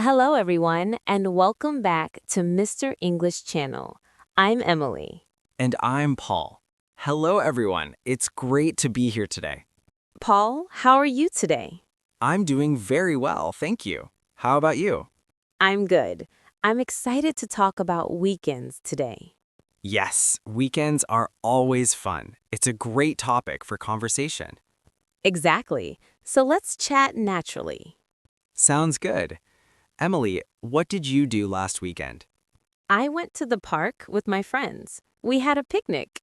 Hello, everyone, and welcome back to Mr. English Channel. I'm Emily. And I'm Paul. Hello, everyone. It's great to be here today. Paul, how are you today? I'm doing very well, thank you. How about you? I'm good. I'm excited to talk about weekends today. Yes, weekends are always fun. It's a great topic for conversation. Exactly. So let's chat naturally. Sounds good. Emily, what did you do last weekend? I went to the park with my friends. We had a picnic.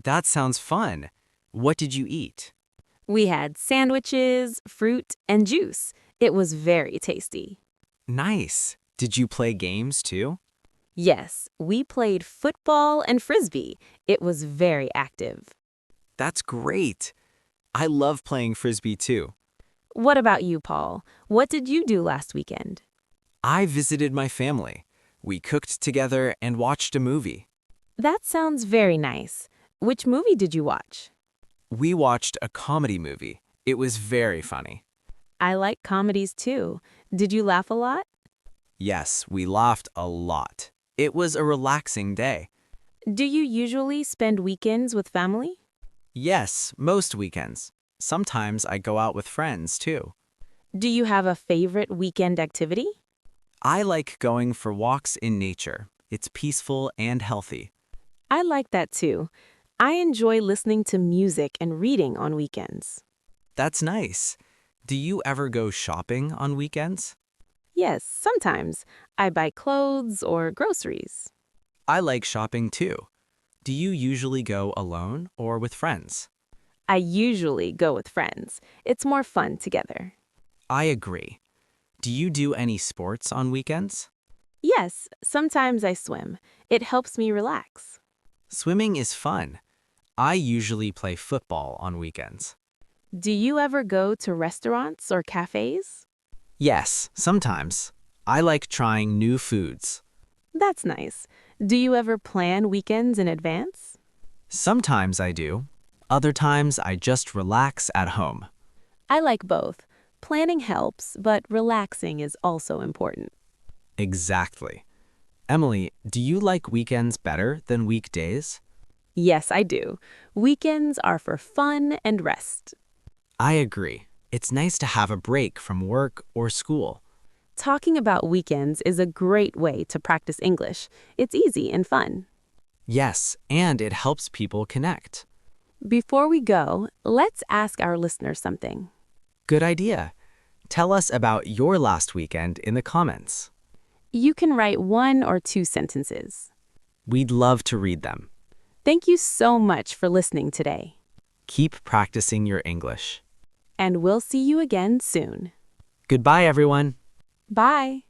That sounds fun. What did you eat? We had sandwiches, fruit, and juice. It was very tasty. Nice. Did you play games too? Yes, we played football and frisbee. It was very active. That's great. I love playing frisbee too. What about you, Paul? What did you do last weekend? I visited my family. We cooked together and watched a movie. That sounds very nice. Which movie did you watch? We watched a comedy movie. It was very funny. I like comedies too. Did you laugh a lot? Yes, we laughed a lot. It was a relaxing day. Do you usually spend weekends with family? Yes, most weekends. Sometimes I go out with friends too. Do you have a favorite weekend activity? I like going for walks in nature. It's peaceful and healthy. I like that too. I enjoy listening to music and reading on weekends. That's nice. Do you ever go shopping on weekends? Yes, sometimes. I buy clothes or groceries. I like shopping too. Do you usually go alone or with friends? I usually go with friends. It's more fun together. I agree. Do you do any sports on weekends? Yes, sometimes I swim. It helps me relax. Swimming is fun. I usually play football on weekends. Do you ever go to restaurants or cafes? Yes, sometimes. I like trying new foods. That's nice. Do you ever plan weekends in advance? Sometimes I do. Other times I just relax at home. I like both. Planning helps, but relaxing is also important. Exactly. Emily, do you like weekends better than weekdays? Yes, I do. Weekends are for fun and rest. I agree. It's nice to have a break from work or school. Talking about weekends is a great way to practice English. It's easy and fun. Yes, and it helps people connect. Before we go, let's ask our listeners something. Good idea. Tell us about your last weekend in the comments. You can write 1 or 2 sentences. We'd love to read them. Thank you so much for listening today. Keep practicing your English. And we'll see you again soon. Goodbye, everyone. Bye.